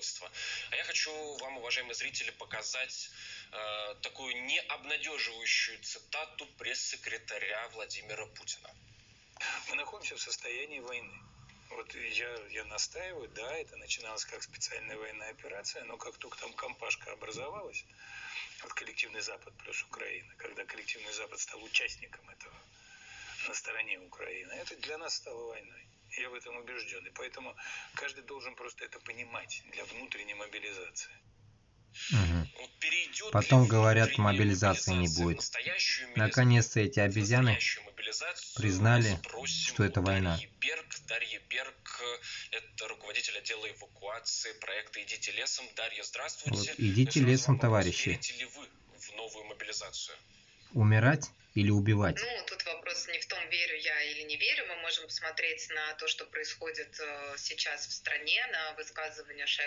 руководства. А я хочу вам, уважаемые зрители, показать такую необнадеживающую цитату пресс-секретаря Владимира Путина. Мы находимся в состоянии войны. Вот я настаиваю, да, это начиналось как специальная военная операция, но как только там компашка образовалась, вот коллективный Запад плюс Украина, когда коллективный Запад стал участником этого на стороне Украины, это для нас стало войной. Я в этом убежден. И поэтому каждый должен просто это понимать для внутренней мобилизации. Потом говорят, мобилизации не будет. Наконец-то эти обезьяны признали, что это война. Дарья Берг, это руководитель отдела эвакуации проекта «Идите лесом». Дарья, здравствуйте. Вот, идите лесом, товарищи. Верите ли вы в новую мобилизацию? Умирать или убивать? Ну, тут вопрос не в том, верю я или не верю. Мы можем посмотреть на то, что происходит сейчас в стране, на высказывания Шойгу